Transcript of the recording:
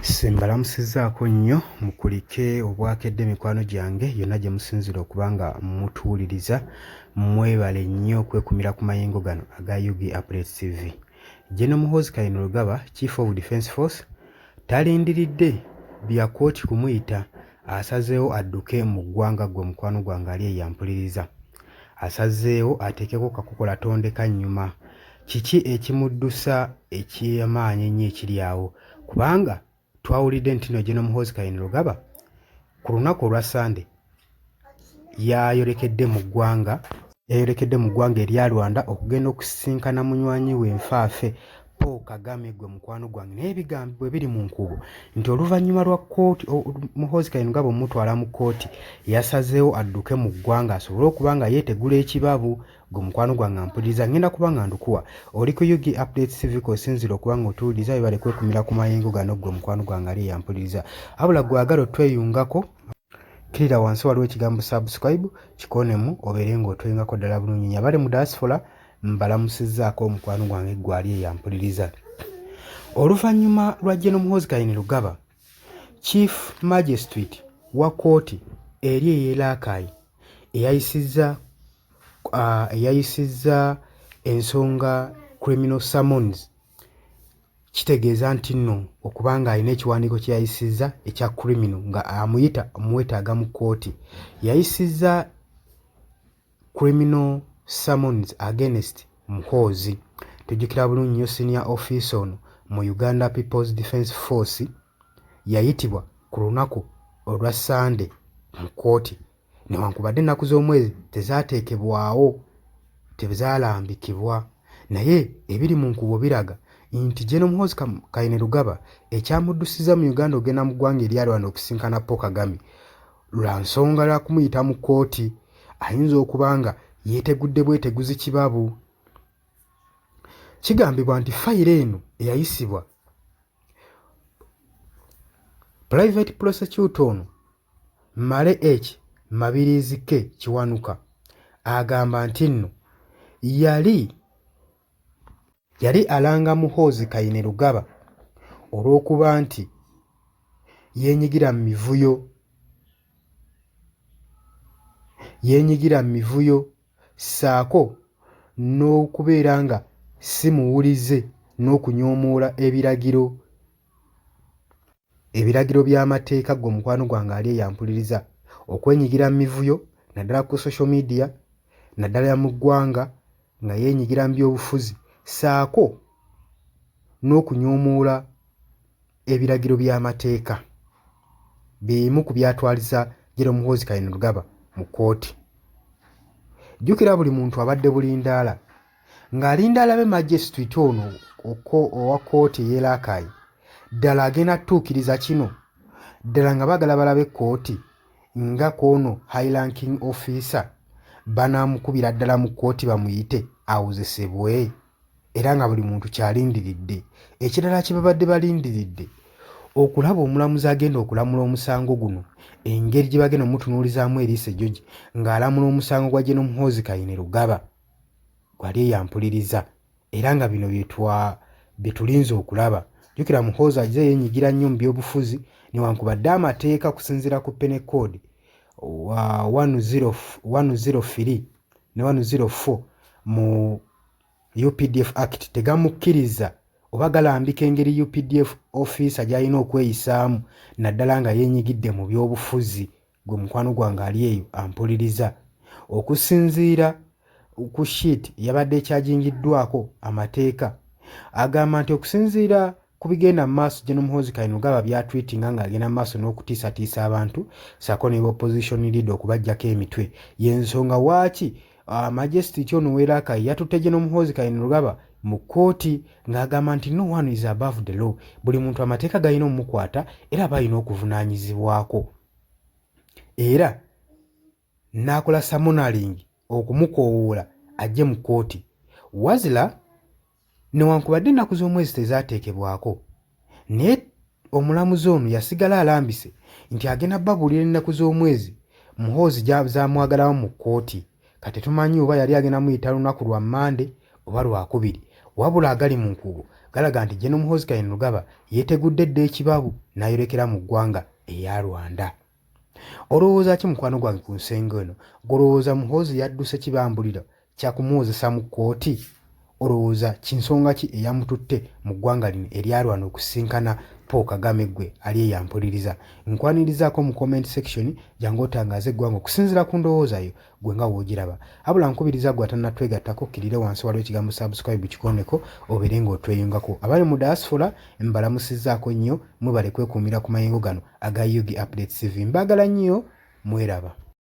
Simbalamusizzaako nnyo mukulike obwakedde mikwano gyange yonna gye musinzira okuba nga mutuwuliriza. Mwebale nnyo okwekumira ku mayengo gano aga UG Updates TV. General Muhoozi Kainerugaba, Chief of Defence Force, talindiridde bya kkooti kumuyita, asazeewo adduke mu ggwanga gwe mukwano gwange ali eyampuliriza. Asazeewo ateekeko kakokola tondeka nnyuma. Kiki ekimuddusa eky'amaanyi ennyo ekiri awo? Kubanga twawulidde nti no General Muhoozi Kainerugaba ku lunaku olwa Sande yayolekedde mu ggwanga erya Rwanda okugenda okusisinkana munywanyi we Nfaafe Paul Kagame gwe mukwano gwange, naye ebigambo bwe biri mu nkubo nti oluvannyuma lwa kkooti Muhoozi Kainerugaba omutwala mu kkooti yasazeewo adduke mu ggwanga asobole okuba nga yeetegula ekibabu. Gwe mukwano gwange ampuliriza, ngenda kuba nga ndukuwa oli ku UG Updates TV k'osinzira okuba nga otuwuliriza, bibale kwekumira ku mayengo gano gwe mukwano gwange ali eyampuliriza. Abula gwagala otweyungako, kirira wansi waliwo ekigambo subscribe, kikonemu obeere ng'otweyungako ddala bulungi. Abali mu diaspora mbalamusizzaako omukwano gwange gwe ali eyampuliriza. Oluvannyuma lwa General Muhoozi Kainerugaba, Chief Magistrate wa kkooti eri ey'e Rakai eyayisizza ensonga criminal summons, kitegeeza nti nno okuba nga alina ekiwandiiko kye yayisizza ekya criminal nga amuwetaaga mu kkooti, yayisizza criminal summons against Muhoozi. Tujjukira bulungi nnyo senior officer ono mu Uganda People's Defence Force yayitibwa ku lunaku olwa Sande mu kkooti, newankubadde ennaku z'omwezi tezaateekebwawo, tezaalambikibwa, naye ebiri mu nkubo biraga nti General Muhoozi Kainerugaba ekyamuddusiza mu Uganda ogenda mu ggwanga erya Rwanda okusinkana Paul Kagame lwa nsonga lwa kumuyita mu kkooti, ayinza okuba nga yeetegudde bweteguzi kibabu. Kigambibwa nti fayiro eno eyayisibwa private prosecutor ono Male H. Mabirizi K. Kiwanuka agamba nti nno yali alanga Muhoozi Kainerugaba olw'okuba nti yeenyigira mu mivuyo ssaako n'okubeera nga si muwulize n'okunyoomoola ebiragiro by'amateeka. Gwe mukwano gwange ali eyampuliriza, okwenyigira mu mivuyo naddala ku social media, naddala mu ggwanga nga yeenyigira mu byobufuzi ssaako n'okunyoomoola ebiragiro by'amateeka, bimu ku byatwaliza General Muhoozi Kainerugaba mu kkooti. Jjukira buli muntu abadde bulindaala ng'alinda alabe magistrate ono owa kkooti ey'e Rakai ddala agenda attuukiriza kino, ddala nga baagala balabe ekkooti nga kwono high ranking officer banaamukubira ddala mu kkooti bamuyite awozesebwe, era nga buli muntu kyalindiridde. Ekirala kye babadde balindiridde okulaba omulamuzi agenda okulamula omusango guno, engeri gye bagenda omutunuulizaamu eriiso George ng'alamula omusango gwa General Muhoozi Kainerugaba gwali eyampuliriza, era nga bino bye tulinze okulaba. Jjukira Muhoozi ajja yeenyigira nnyo mu byobufuzi, newankubadde amateeka kusinziira ku Penal Code 103 ne 104 mu UPDF Act tegamukkiriza oba galambika engeri UPDF officer gy'alina okweyisaamu, naddala nga yeenyigidde mu byobufuzi. Gwe mukwano gwange ali eyo ampuliriza. Okusinziira ku sheet yabadde ekyajingiddwako amateeka, agamba nti okusinziira ku bigenda mu maaso General Muhoozi Kainerugaba byatwitinga ng'agenda mu maaso n'okutiisatiisa abantu ssaako ne opposition leader okubaggyako emitwe, y'ensonga waaki magistrate ono w'e Rakai yatutte General Muhoozi Kainerugaba mu kkooti ng'agamba nti no one is above the law, buli muntu amateeka galina omukwata era aba alina okuvunaanyizibwako, era n'akola summoning okumukoowoola ajje mu kkooti. Wazira newankubadde ennaku z'omwezi tezaateekebwako, naye omulamuzi ono yasigala alambise nti agenda babuulira ennaku z'omwezi Muhoozi zaamwagalawo mu kkooti. Kati tumanyi oba yali agenda muyita lunaku lwa Mande oba Lwakubiri, wabula agali mu nkubo galaga nti General Muhoozi Kainerugaba yeetegudde dda ekibabu n'ayolekera mu ggwanga eya Rwanda. Olowooza ki mukwano gwange ku nsengo eno? Golowooza Muhoozi yadduse kibambuliro kya kumuwozesa mu kkooti? Olowooza kinsonga ki eyamututte mu ggwanga lino eryalwana okusisinkana Paul Kagame gwe ali eyampuliriza? Nkwanirizaako mu comment section jangu otangaaze eggwanga okusinziira ku ndowooza yo gwe nga woogiraba. Abula nkubiriza gwe atannatwegattako okkirire wansi waliwo ekigambo subscribe kikondeko obeere ng'otweyungako. Abali mu diaspora mbalamusizzaako nnyo, mwebale kwekuumira ku mayengo gano aga Yugi Updates TV. Mbaagala nnyo, mweraba.